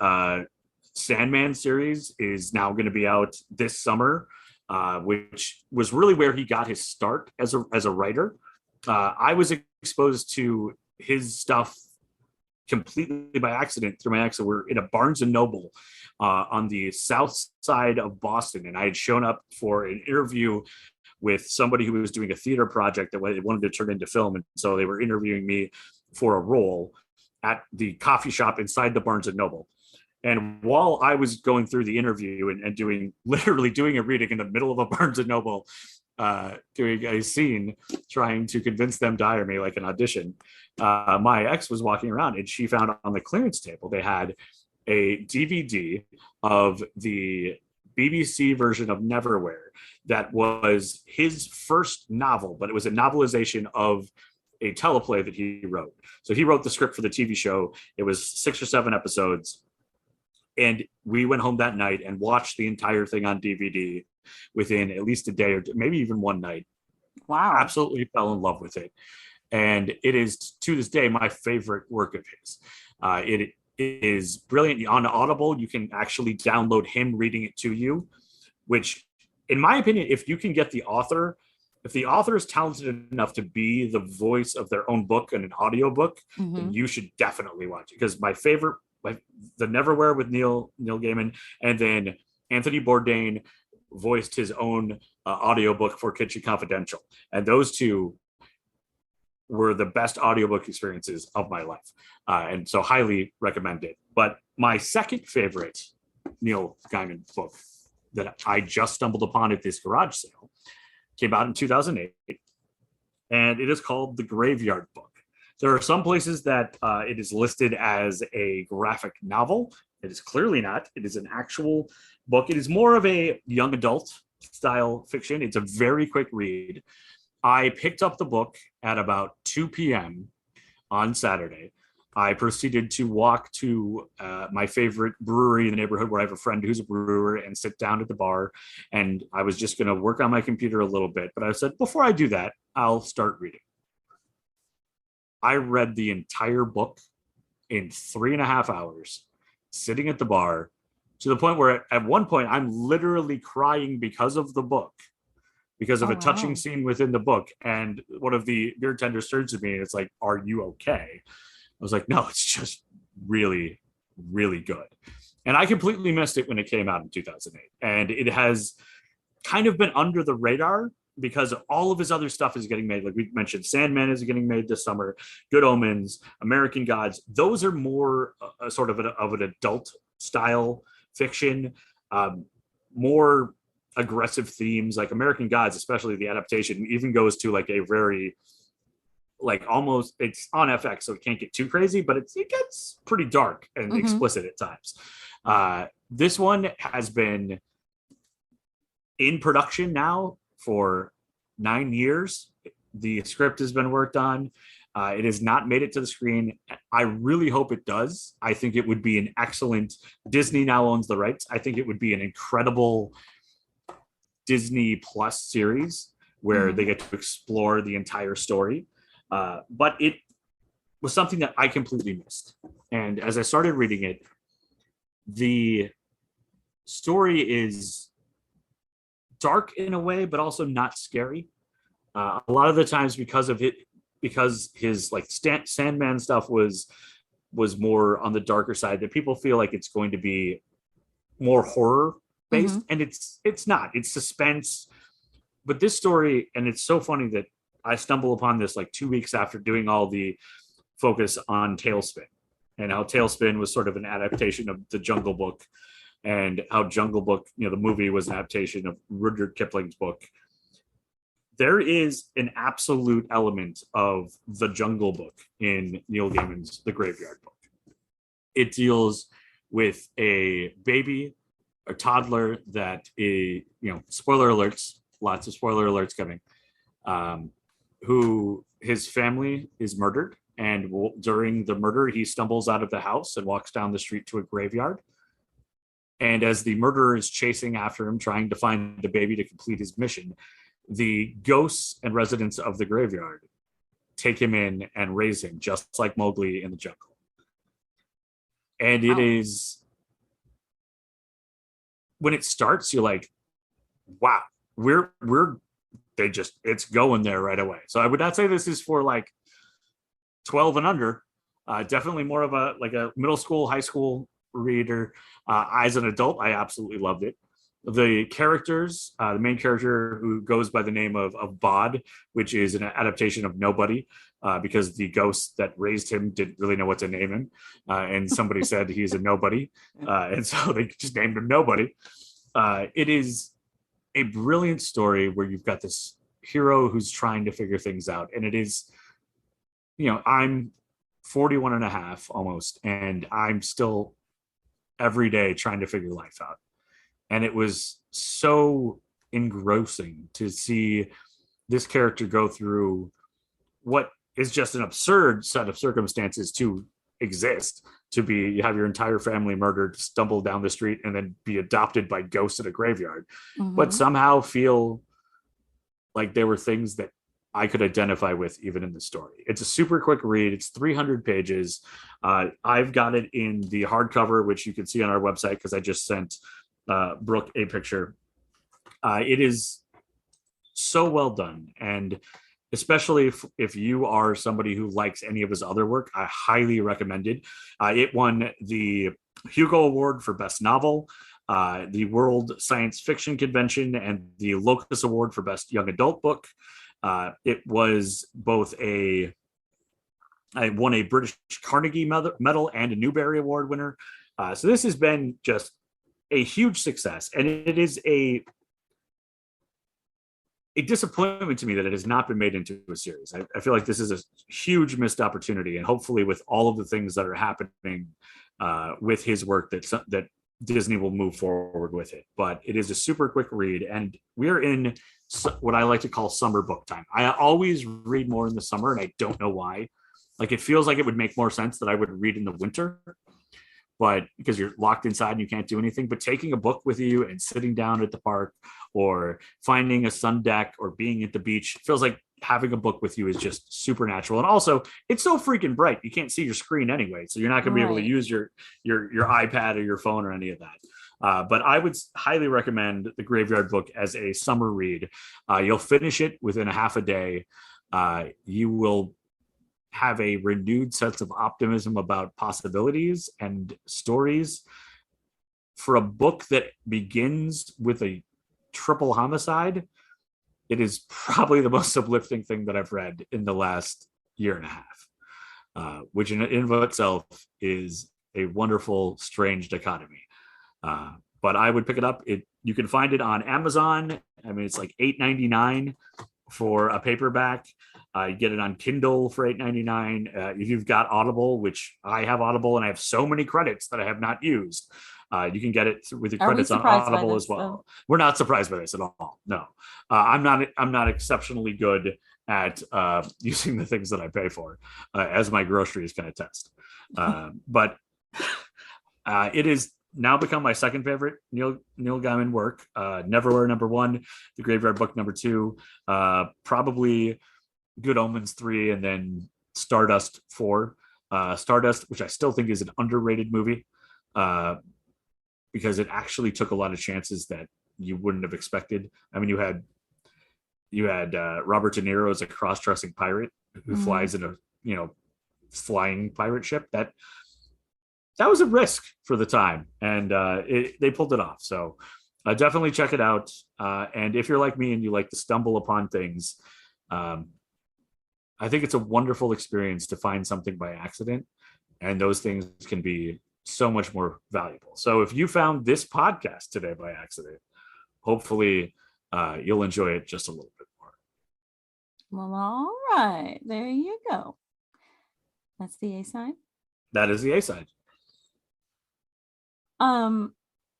Sandman series is now going to be out this summer, which was really where he got his start as a writer. I was exposed to his stuff completely by accident through my ex. So we're in a Barnes and Noble on the south side of Boston, and I had shown up for an interview with somebody who was doing a theater project that they wanted to turn into film. And so they were interviewing me for a role at the coffee shop inside the Barnes and Noble. And while I was going through the interview and literally doing a reading in the middle of a Barnes and Noble, doing a scene, trying to convince them to hire me like an audition, my ex was walking around and she found on the clearance table, they had a DVD of the BBC version of Neverwhere that was his first novel, but it was a novelization of a teleplay that he wrote. So he wrote the script for the TV show. It was 6 or 7 episodes. And we went home that night and watched the entire thing on DVD within at least a day or maybe even one night. Wow. Absolutely fell in love with it. And it is, to this day, my favorite work of his. It is brilliant. On Audible, you can actually download him reading it to you, which, in my opinion, if you can get the author if the author is talented enough to be the voice of their own book in an audiobook, then you should definitely watch it. Because my favorite, The Neverwhere with Neil Gaiman, and then Anthony Bourdain voiced his own audiobook for Kitchen Confidential. And those two were the best audiobook experiences of my life. And so highly recommend it. But my second favorite Neil Gaiman book that I just stumbled upon at this garage sale came out in 2008, and it is called The Graveyard Book. There are some places that it is listed as a graphic novel. It is clearly not. It is an actual book. It is more of a young adult style fiction. It's a very quick read. I picked up the book at about 2 p.m. on Saturday. I proceeded to walk to my favorite brewery in the neighborhood where I have a friend who's a brewer and sit down at the bar. And I was just going to work on my computer a little bit. But I said, before I do that, I'll start reading. I read the entire book in 3.5 hours, sitting at the bar, to the point where at one point I'm literally crying because of the book, because of a touching scene within the book. And one of the beer tenders turns to me and it's like, "Are you okay?" I was like, "No, it's just really, really good." And I completely missed it when it came out in 2008. And it has kind of been under the radar because all of his other stuff is getting made. Like we mentioned, Sandman is getting made this summer, Good Omens, American Gods. Those are more sort of an adult style fiction, more aggressive themes. Like American Gods, especially the adaptation, even goes to like a very, like almost, it's on FX, so it can't get too crazy, but it gets pretty dark and explicit at times. This one has been in production now for 9 years. The script has been worked on. It has not made it to the screen. I really hope it does. I think it would be an excellent, Disney now owns the rights. I think it would be an incredible Disney Plus series where they get to explore the entire story. But it was something that I completely missed. And as I started reading it, the story is dark in a way, but also not scary. A lot of the times because his like Sandman stuff was more on the darker side, that people feel like it's going to be more horror based, and it's not. It's suspense. But this story, and it's so funny that I stumble upon this like 2 weeks after doing all the focus on Tailspin, and how Tailspin was sort of an adaptation of the Jungle Book, and how Jungle Book, the movie was an adaptation of Rudyard Kipling's book. There is an absolute element of the Jungle Book in Neil Gaiman's The Graveyard Book. It deals with a baby, a toddler that is, spoiler alerts, lots of spoiler alerts coming, who his family is murdered. And during the murder, he stumbles out of the house and walks down the street to a graveyard. And as the murderer is chasing after him, trying to find the baby to complete his mission, the ghosts and residents of the graveyard take him in and raise him, just like Mowgli in the jungle. And it is, when it starts, you're like, wow, it's going there right away. So I would not say this is for like 12 and under. Definitely more of a middle school, high school reader. As an adult, I absolutely loved it. The characters, the main character, who goes by the name of Bod, which is an adaptation of Nobody, because the ghost that raised him didn't really know what to name him, and somebody said he's a nobody, and so they just named him Nobody. It is a brilliant story where you've got this hero who's trying to figure things out, and it is, I'm 41 and a half almost, and I'm still every day trying to figure life out. And it was so engrossing to see this character go through what is just an absurd set of circumstances to exist, you have your entire family murdered, stumble down the street, and then be adopted by ghosts at a graveyard, but somehow feel like there were things that I could identify with even in the story. It's a super quick read. It's 300 pages. I've got it in the hardcover, which you can see on our website because I just sent Brooke a picture. It is so well done. And especially if you are somebody who likes any of his other work, I highly recommend it. It won the Hugo Award for Best Novel, the World Science Fiction Convention, and the Locus Award for Best Young Adult Book. It was both I won a British Carnegie Medal and a Newbery Award winner. So this has been just a huge success, and it is a disappointment to me that it has not been made into a series. I feel like this is a huge missed opportunity, and hopefully with all of the things that are happening with his work, that Disney will move forward with it. But it is a super quick read, and we're in what I like to call summer book time. I always read more in the summer, and I don't know why. Like, it feels like it would make more sense that I would read in the winter, but because you're locked inside and you can't do anything. But taking a book with you and sitting down at the park or finding a sun deck or being at the beach feels like having a book with you is just supernatural. And also, it's so freaking bright, you can't see your screen anyway, so you're not going to be able to use your iPad or your phone or any of that. But I would highly recommend The Graveyard Book as a summer read. You'll finish it within a half a day. You will have a renewed sense of optimism about possibilities and stories. For a book that begins with a triple homicide, it is probably the most uplifting thing that I've read in the last year and a half, which in and of itself is a wonderful, strange dichotomy. But I would pick it up. You can find it on Amazon. I mean, it's like $8.99 for a paperback. You get it on Kindle for $8.99. If you've got Audible, which I have Audible, and I have so many credits that I have not used, you can get it with your credits on Audible as well. We're not surprised by this at all. No, I'm not exceptionally good at using the things that I pay for, as my groceries can attest. But it is now become my second favorite Neil Gaiman work. Neverwhere #1, The Graveyard Book #2, probably Good Omens 3, and then Stardust 4. Stardust, which I still think is an underrated movie, because it actually took a lot of chances that you wouldn't have expected. I mean, you had Robert De Niro as a cross-dressing pirate who flies in a flying pirate ship. That was a risk for the time, and they pulled it off. So definitely check it out. And if you're like me and you like to stumble upon things, I think it's a wonderful experience to find something by accident, and those things can be so much more valuable. So if you found this podcast today by accident, hopefully you'll enjoy it just a little bit more. Well, all right, there you go. That's the A side. That is the A side.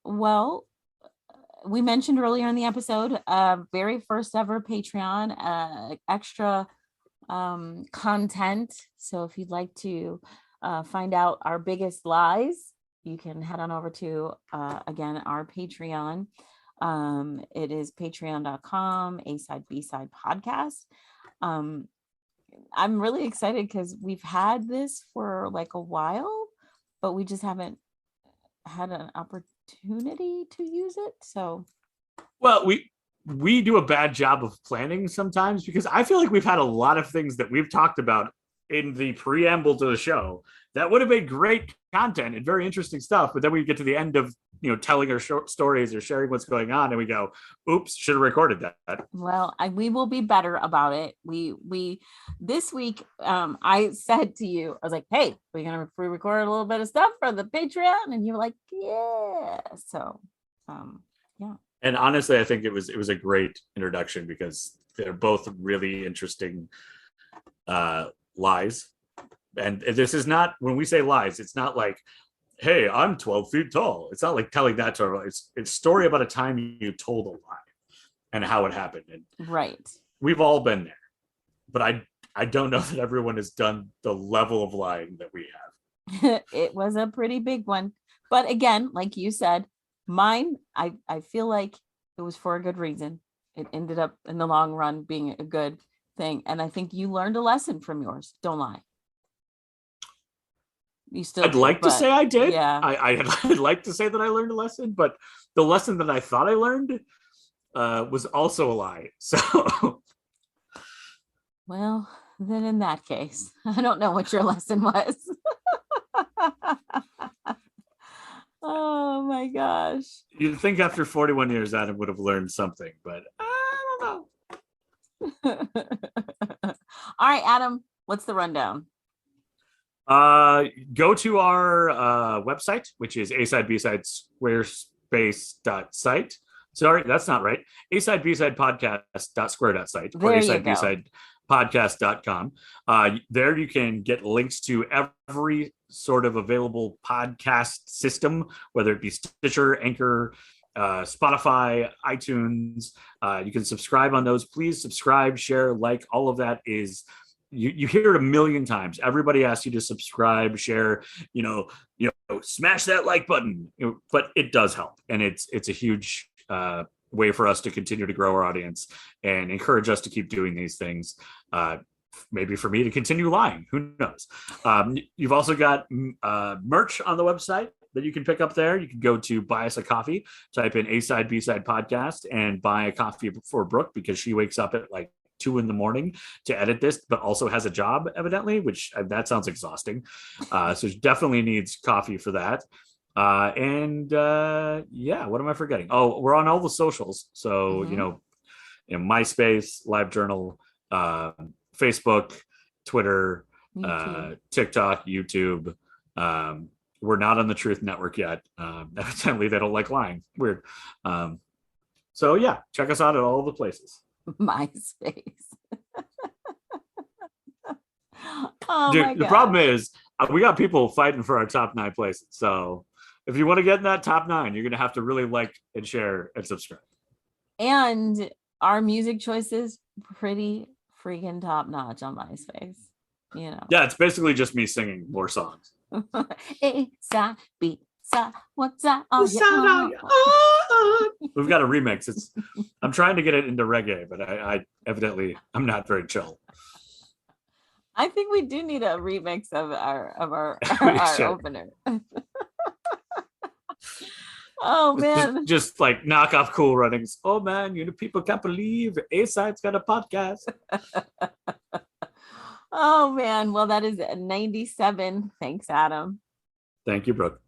Well, we mentioned earlier in the episode, very first ever Patreon, extra content. So if you'd like to find out our biggest lies, you can head on over to again our Patreon. It is patreon.com A-side B-side podcast. I'm really excited because we've had this for like a while, but we just haven't had an opportunity to use it. So well, we do a bad job of planning sometimes, because I feel like we've had a lot of things that we've talked about in the preamble to the show that would have made great content and very interesting stuff, but then we get to the end of telling our short stories or sharing what's going on, and we go, oops, should have recorded that. Well, we will be better about it. We this week, I said to you, I was like, hey, we're gonna pre-record a little bit of stuff for the Patreon, and you were like, yeah. So yeah. And honestly, I think it was a great introduction, because they're both really interesting lies. And this is not, when we say lies, it's not like, hey, I'm 12 feet tall. It's not like telling that story. It's a story about a time you told a lie and how it happened. And right. We've all been there, but I don't know that everyone has done the level of lying that we have. It was a pretty big one. But again, like you said, mine, I feel like it was for a good reason. It ended up in the long run being a good thing. And I think you learned a lesson from yours. Don't lie. You still I'd like to say I did. Yeah. I'd like to say that I learned a lesson, but the lesson that I thought I learned was also a lie. So Well, then in that case, I don't know what your lesson was. Oh my gosh. you'd think after 41 years, Adam would have learned something, but I don't know. All right, Adam, what's the rundown? Go to our website, which is A side B side squarespace.site. Sorry, that's not right. A side B side podcast.square.site or There A you side B go. side podcast.com. There you can get links to every sort of available podcast system, whether it be Stitcher, Anchor, Spotify, iTunes. You can subscribe on those. Please subscribe, share, like. All of that is you hear it a million times. Everybody asks you to subscribe, share, smash that like button. But it does help, and it's a huge way for us to continue to grow our audience and encourage us to keep doing these things. Maybe for me to continue lying, who knows? You've also got merch on the website that you can pick up there. You can go to buy us a coffee, type in A side B side podcast, and buy a coffee for Brooke, because she wakes up at like 2 a.m. to edit this, but also has a job evidently, which that sounds exhausting. So she definitely needs coffee for that. Yeah, what am I forgetting? Oh, we're on all the socials. So, MySpace, LiveJournal, Facebook, Twitter, TikTok, YouTube. We're not on the Truth Network yet. Evidently, they don't like lying. Weird. So yeah, check us out at all the places. MySpace. Oh, dude, my the gosh. problem is we got people fighting for our top 9 places. So if you want to get in that top 9, you're going to have to really like and share and subscribe. And our music choices pretty freaking top notch on MySpace. Yeah, it's basically just me singing more songs. A side, B side, what's that? We've got a remix. I'm trying to get it into reggae, but I evidently I'm not very chill. I think we do need a remix of our opener. Oh man, just like knock off Cool Runnings. Oh man, people can't believe A-Side's got a podcast. Oh man, well, that is 97. Thanks, Adam. Thank you, Brooke.